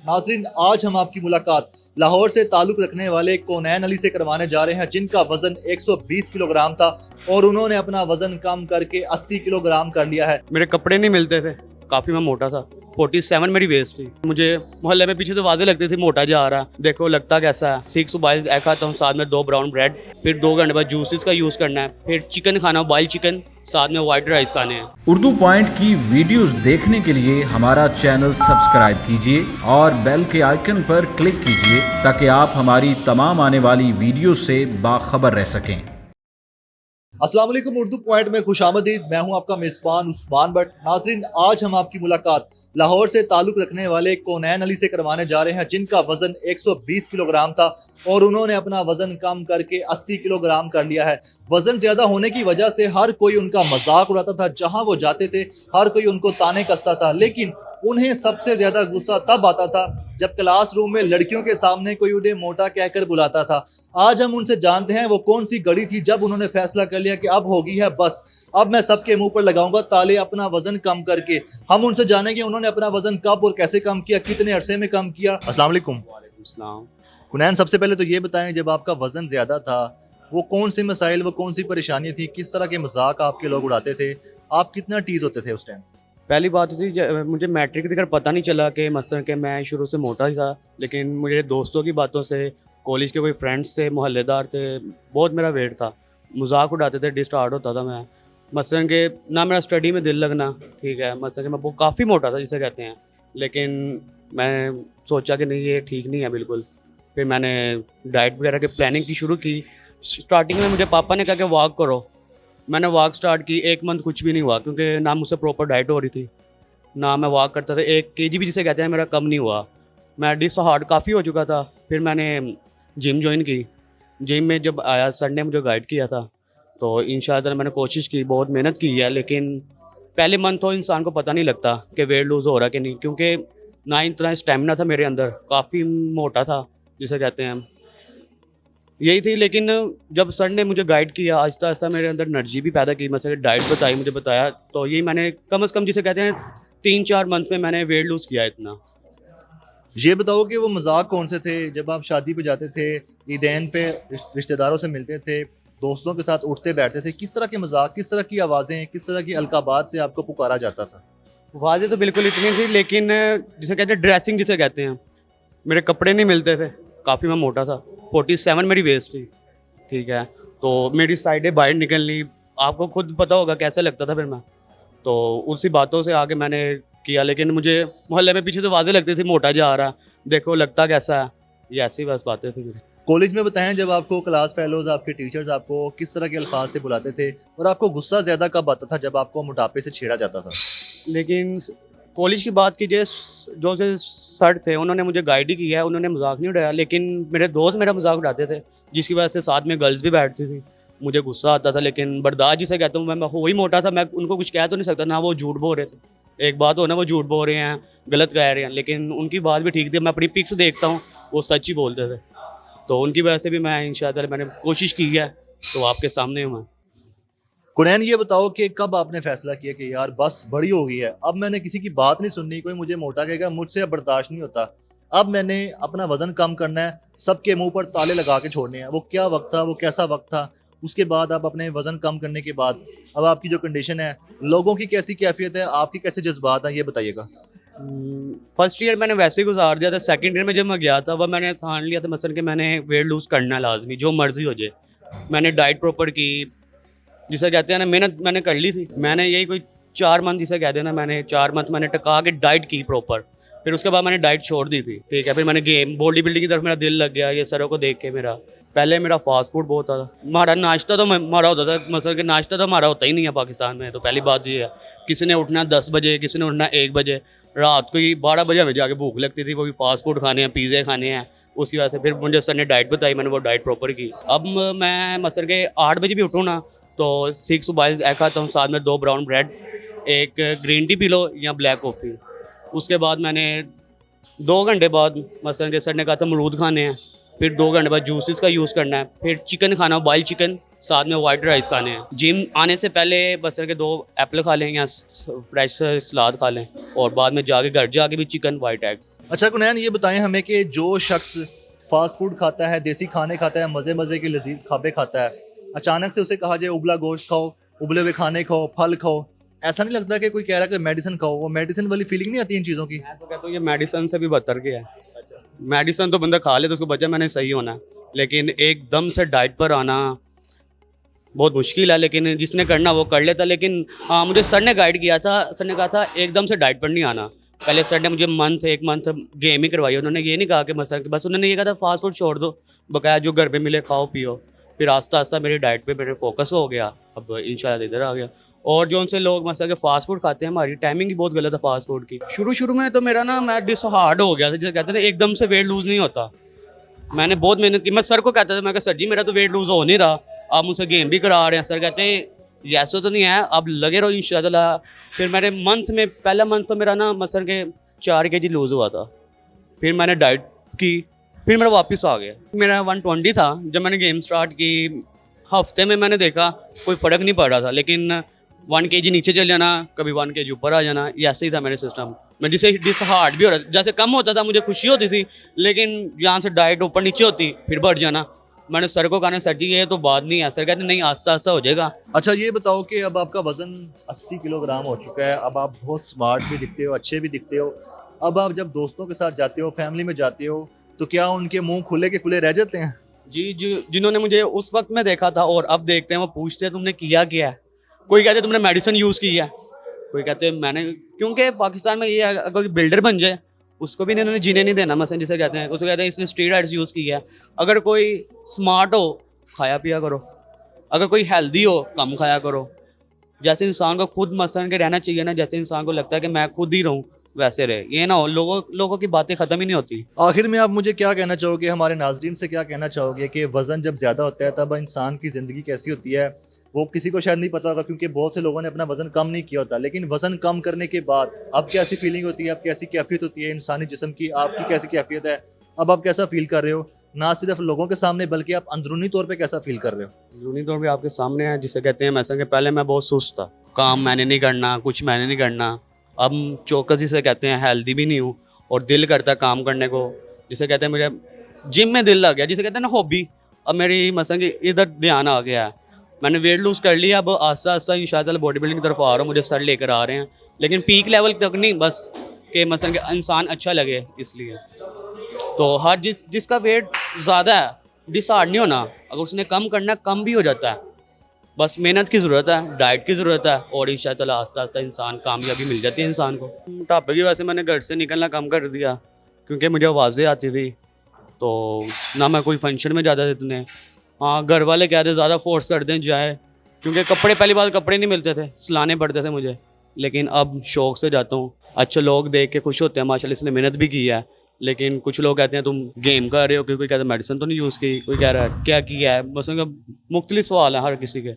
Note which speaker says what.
Speaker 1: नाजरीन, आज हम आपकी मुलाकात लाहौर से ताल्लुक रखने वाले कोनैन अली से करवाने जा रहे हैं, जिनका वजन 120 किलोग्राम था और उन्होंने अपना वजन कम करके 80 किलोग्राम कर लिया है।
Speaker 2: मेरे कपड़े नहीं मिलते थे, काफ़ी मैं मोटा था। 47 मेरी वेस्ट थी। मुझे मोहल्ले में पीछे से वाजे लगती थी मोटा जा रहा, देखो लगता कैसा है। 6 बॉइल्स एग खाता हूँ, साथ में 2 ब्राउन ब्रेड, फिर 2 घंटे बाद जूसेस का यूज़ करना है, फिर चिकन खाना, बॉइल चिकन, साथ में वाइट राइस खाने हैं।
Speaker 3: उर्दू पॉइंट की वीडियोस देखने के लिए हमारा चैनल सब्सक्राइब कीजिए और बेल के आइकन पर क्लिक कीजिए ताकि आप हमारी तमाम आने वाली वीडियो से बाखबर रह सकें।
Speaker 1: अस्सलाम वालेकुम, उर्दू पॉइंट में खुशामदीद। मैं हूं आपका मेज़बान उस्मान भट्ट। नाजरीन, आज हम आपकी मुलाकात लाहौर से ताल्लुक रखने वाले कोनैन अली से करवाने जा रहे हैं, जिनका वजन 120 किलोग्राम था और उन्होंने अपना वजन कम करके 80 किलोग्राम कर लिया है। वजन ज्यादा होने की वजह से हर कोई उनका मजाक उड़ाता था, जहां वो जाते थे हर कोई उनको ताने कसता था, लेकिन उन्हें सबसे ज्यादा गुस्सा तब आता था जब क्लासरूम में लड़कियों के सामने कोई उन्हें मोटा कहकर बुलाता था। आज हम उनसे जानते हैं वो कौन सी घड़ी थी जब उन्होंने फैसला कर लिया कि अब होगी है बस, अब मैं सबके मुंह पर लगाऊंगा ताले अपना वजन कम करके। हम उनसे जानेंगे उन्होंने अपना वजन कब और कैसे कम किया, कितने अरसे में कम किया। अस्सलाम वालेकुम।
Speaker 2: वालेकुम सलाम।
Speaker 1: कुनैन, सबसे पहले तो ये बताएं, जब आपका वजन ज्यादा था वो कौन सी मसाइल, वो कौन सी परेशानी थी, किस तरह के मजाक आपके लोग उड़ाते थे, आप कितना टीज होते थे उस टाइम?
Speaker 2: पहली बात थी मुझे मैट्रिक देकर पता नहीं चला कि मसलन कि मैं शुरू से मोटा ही था, लेकिन मुझे दोस्तों की बातों से, कॉलेज के कोई फ्रेंड्स थे, मोहल्लेदार थे, बहुत मेरा वेट था, मजाक उड़ाते थे, डिस्टार्ट होता था मैं। मसलन कि ना मेरा स्टडी में दिल लगना, ठीक है, मसलन कि मैं वो काफ़ी मोटा था जिसे कहते हैं, लेकिन मैं सोचा कि नहीं, ये ठीक नहीं है बिल्कुल। फिर मैंने डाइट वगैरह की प्लानिंग की शुरू की। स्टार्टिंग में मुझे पापा ने कहा कि वॉक करो। मैंने वॉक स्टार्ट की, 1 मंथ कुछ भी नहीं हुआ, क्योंकि ना मुझसे प्रॉपर डाइट हो रही थी, ना मैं वॉक करता था। 1 kg भी जिसे कहते हैं मेरा कम नहीं हुआ। मैं डिसहार्ड काफ़ी हो चुका था। फिर मैंने जिम ज्वाइन की। जिम में जब आया, सर ने मुझे गाइड किया था, तो इंशाअल्लाह मैंने कोशिश की, बहुत मेहनत की है, लेकिन पहले मंथ तो इंसान को पता नहीं लगता कि वेट लूज़ हो रहा कि नहीं, क्योंकि ना इतना स्टेमिना था मेरे अंदर, काफ़ी मोटा था जिसे कहते हैं, यही थी। लेकिन जब सर ने मुझे गाइड किया, आहिस्ता आहिस्ता मेरे अंदर एनर्जी भी पैदा की, मतलब डाइट बताई, मुझे बताया, तो यही मैंने कम से कम जिसे कहते हैं 3-4 मंथ में मैंने वेट लूज़ किया इतना।
Speaker 1: ये बताओ कि वो मजाक कौन से थे जब आप शादी पे जाते थे, ईदैन पे रिश्तेदारों से मिलते थे, दोस्तों के साथ उठते बैठते थे, किस तरह के मजाक, किस तरह की आवाज़ें, किस तरह की अलकाबात से आपको पुकारा जाता था?
Speaker 2: वाजे तो बिल्कुल इतनी थी, लेकिन जिसे कहते हैं ड्रेसिंग जिसे कहते हैं, मेरे कपड़े नहीं मिलते थे, काफ़ी मैं मोटा था। 47 मेरी वेस्ट थी, ठीक है, तो मेरी साइडें बाहर निकलनी, आपको खुद पता होगा कैसा लगता था। फिर मैं तो उसी बातों से आगे मैंने किया, लेकिन मुझे मोहल्ले में पीछे से वाजे लगती थी मोटा जा रहा, देखो लगता कैसा है, ये ऐसी बस बातें थी।
Speaker 1: कॉलेज में बताएं, जब आपको क्लास फेलोज, आपके टीचर्स आपको किस तरह के अल्फाज से बुलाते थे और आपको गुस्सा ज़्यादा कब आता था जब आपको मोटापे से छेड़ा जाता था?
Speaker 2: लेकिन कॉलेज की बात कीजिए, जो से सर थे उन्होंने मुझे गाइड ही किया है, उन्होंने मजाक नहीं उड़ाया, लेकिन मेरे दोस्त मेरा मजाक उड़ाते थे, जिसकी वजह से साथ में गर्ल्स भी बैठती थी, मुझे गुस्सा आता था, लेकिन बर्दाश्त जिसे कहता हूँ, मैं हो ही मोटा था, मैं उनको कुछ कह तो नहीं सकता, ना वो झूठ बोल रहे थे। एक बात हो ना, वो झूठ बोल रहे हैं, गलत कह रहे हैं, लेकिन उनकी बात भी ठीक थी। मैं अपनी पिक्स देखता हूँ, वो सच ही बोलते थे, तो उनकी वजह से भी मैं इंशाअल्लाह मैंने कोशिश की है, तो आपके सामने हूँ मैं।
Speaker 1: कुनैन, ये बताओ कि कब आपने फैसला किया कि यार बस बड़ी हो गई है, अब मैंने किसी की बात नहीं सुननी, कोई मुझे मोटा कहेगा मुझसे अब बर्दाश्त नहीं होता, अब मैंने अपना वजन कम करना है, सबके मुंह पर ताले लगा के छोड़ने हैं? वो क्या वक्त था, वो कैसा वक्त था? उसके बाद आप अपने वजन कम करने के बाद अब आपकी जो कंडीशन है, लोगों की कैसी कैफियत है, आपके कैसे जज्बात हैं, ये बताइएगा।
Speaker 2: फर्स्ट ईयर मैंने वैसे ही गुजार दिया था। सेकंड ईयर में जब मैं गया था, वह मैंने ठान लिया था मसलन कि मैंने वेट लूज़ करना है लाजमी, जो मर्जी हो जाए। मैंने डाइट प्रॉपर की, जिसे कहते हैं ना, मेहनत मैंने कर ली थी। मैंने यही कोई 4 मंथ जिसे कहते हैं ना, मैंने 4 मंथ मैंने टका के डाइट की प्रॉपर। फिर उसके बाद मैंने डाइट छोड़ दी थी, ठीक है। फिर मैंने गेम बॉडी बिल्डिंग की तरफ मेरा दिल लग गया, ये सरों को देख के। मेरा पहले मेरा फास्ट फूड बहुत था, हमारा नाश्ता तो हमारा होता था, मसलन कि नाश्ता तो हमारा होता ही नहीं है पाकिस्तान में। तो पहली बात ये है, किसी ने उठना 10 बजे, किसी ने उठना 1 बजे, रात को ही 12 बजे हमें जाके भूख लगती थी, वो भी फास्ट फूड खाने हैं, पिज़्ज़े खाने हैं। उसी वजह से फिर मुझे सर ने डाइट बताई, मैंने वो डाइट प्रॉपर की। अब मैं मसलन के 8 बजे भी उठूँ ना, तो 6 बॉइल्स एग खाता हूँ, साथ में 2 ब्राउन ब्रेड, एक ग्रीन टी पी लो या ब्लैक कॉफ़ी। उसके बाद मैंने 2 घंटे बाद मसलन के सर ने कहा था अमरूद खाने हैं, फिर 2 घंटे बाद जूसेस का यूज़ करना है, फिर चिकन खाना, बॉइल चिकन, साथ में वाइट राइस खाने हैं। जिम आने से पहले मसलन के 2 एप्पल खा लें या फ्रेश सलाद खा लें, और बाद में जाके घर जाके भी चिकन वाइट एग्स।
Speaker 1: अच्छा कुनैन, ये बताएं हमें कि जो शख्स फास्ट फूड खाता है, देसी खाने खाता है, मज़े मज़े के लजीज खाबे खाता है, अचानक से उसे कहा जाए उबला गोश्त खाओ, उबले हुए खाने खाओ, फल खाओ, ऐसा नहीं लगता कि कोई कह रहा है कि मेडिसिन खाओ? वो मेडिसिन वाली फीलिंग नहीं आती इन चीज़ों की?
Speaker 2: मैं तो कहता हूँ ये मेडिसिन से भी बदतर गया है। मेडिसिन तो बंदा खा ले तो उसको बचा मैंने सही होना है, लेकिन एकदम से डाइट पर आना बहुत मुश्किल है। लेकिन जिसने करना वो कर लेता। लेकिन हाँ, मुझे सर ने गाइड किया था, सर ने कहा था एकदम से डाइट पर नहीं आना। पहले सर ने मुझे एक मंथ गेम ही करवाई। उन्होंने ये नहीं कहा कि मसल बस, उन्होंने ये कहा था फास्ट फूड छोड़ दो, बकाया जो घर पे मिले खाओ पियो। फिर आस्ता आस्ता मेरी डाइट पे मेरे फोकस हो गया, अब इंशाल्लाह इधर आ गया। और जो उनसे लोग मसल के फास्ट फूड खाते हैं, हमारी टाइमिंग ही बहुत गलत है फास्ट फूड की। शुरू में तो मेरा ना मैं डिसहार्ड हो गया था, जैसे कहते हैं ना एकदम से वेट लूज़ नहीं होता। मैंने बहुत मेहनत की। मैं सर को कहता था, मैं कहा सर जी मेरा तो वेट लूज़ हो नहीं रहा, आप मुझसे गेम भी करा रहे हैं। सर कहते हैं ऐसा तो नहीं है, अब लगे रहो इंशाल्लाह। फिर मेरे पहला मंथ तो मेरा ना मसल के 4 kg लूज़ हुआ था। फिर मैंने डाइट की, फिर मेरा वापस आ गया। मेरा 120 था जब मैंने गेम स्टार्ट की। हफ्ते में मैंने देखा कोई फ़र्क नहीं पड़ रहा था, लेकिन 1 kg नीचे चल जाना, कभी 1 kg ऊपर आ जाना, ये ऐसे ही था मेरे सिस्टम में। जिसे डिसहार्ड भी हो रहा था, जैसे कम होता था मुझे खुशी होती थी, लेकिन यहाँ से डाइट ऊपर नीचे होती फिर बढ़ जाना। मैंने सर को कहा सर जी ये तो बात नहीं है। सर कहते नहीं, आस्ता आस्ता हो जाएगा।
Speaker 1: अच्छा ये बताओ कि अब आपका वज़न 80 किलोग्राम हो चुका है, अब आप बहुत स्मार्ट भी दिखते हो, अच्छे भी दिखते हो। अब आप जब दोस्तों के साथ जाते हो, फैमिली में जाते हो, तो क्या उनके मुंह खुले के खुले रह जाते हैं?
Speaker 2: जी जिन्होंने मुझे उस वक्त में देखा था और अब देखते हैं, वो पूछते हैं तुमने किया क्या है। कोई कहते तुमने मेडिसिन यूज़ की है, कोई कहते मैंने, क्योंकि पाकिस्तान में ये अगर कोई बिल्डर बन जाए उसको भी इन्होंने जीने नहीं देना। मसलन जिसे कहते हैं, उसको कहते हैं इसने स्टेरॉइड्स यूज़ किया है। अगर कोई स्मार्ट हो खाया पिया करो, अगर कोई हेल्दी हो कम खाया करो। जैसे इंसान को खुद मसलन के रहना चाहिए ना, जैसे इंसान को लगता है कि मैं खुद ही रहूँ वैसे रहे। ये ना हो लोगों की बातें ख़त्म ही नहीं होती।
Speaker 1: आखिर में आप मुझे क्या कहना चाहोगे, हमारे नाजरीन से क्या कहना चाहोगे कि वज़न जब ज़्यादा होता है तब इंसान की ज़िंदगी कैसी होती है? वो किसी को शायद नहीं पता होगा, क्योंकि बहुत से लोगों ने अपना वज़न कम नहीं किया होता। लेकिन वज़न कम करने के बाद अब कैसी फीलिंग होती है, अब कैसी कैफियत होती है इंसानी जिस्म की? आपकी कैसी कैफियत है? अब आप कैसा फील कर रहे हो, ना सिर्फ लोगों के सामने बल्कि आप अंदरूनी तौर पे कैसा फील कर रहे हो?
Speaker 2: अंदरूनी तौर पे आपके सामने है, जिसे कहते हैं मसलन के पहले मैं बहुत सुस्त था, काम मैंने नहीं करना, कुछ मैंने नहीं करना। अब चौकस जिसे कहते हैं, हेल्दी भी नहीं हूँ और दिल करता है काम करने को। जिसे कहते हैं मेरे जिम में दिल लग गया, जिसे कहते हैं ना हॉबी। अब मेरी मसलन कि इधर ध्यान आ गया है, मैंने वेट लूज़ कर लिया। अब आस्ता आस्ता इंशाल्लाह बॉडी बिल्डिंग की तरफ आ रहा हूँ, मुझे सर लेकर आ रहे हैं। लेकिन पीक लेवल तक नहीं, बस कि मसलन कि इंसान अच्छा लगे इसलिए। तो हर जिसका वेट ज़्यादा है डिसहार्ड नहीं होना। अगर उसने कम करना कम भी हो जाता है, बस मेहनत की ज़रूरत है, डाइट की ज़रूरत है, और इंशाल्लाह आस्ता आस्ता इंसान कामयाबी मिल जाती है इंसान को। मोटापे की वजह से मैंने घर से निकलना कम कर दिया, क्योंकि मुझे आवाज़ें आती थी, तो ना मैं कोई फंक्शन में जाता था इतने। हाँ, घर वाले कहते ज़्यादा फोर्स कर दें जाए, क्योंकि कपड़े पहली बार कपड़े नहीं मिलते थे, सिलाने पड़ते थे मुझे। लेकिन अब शौक़ से जाता हूँ। अच्छे लोग देख के खुश होते हैं, माशाल्लाह इसने मेहनत भी की है। लेकिन कुछ लोग कहते हैं तुम गेम कर रहे हो, कोई कहता है मेडिसिन तो नहीं यूज़ की, कोई कह रहा है क्या किया है। बस उनका मुख्तलिफ सवाल है हर किसी के।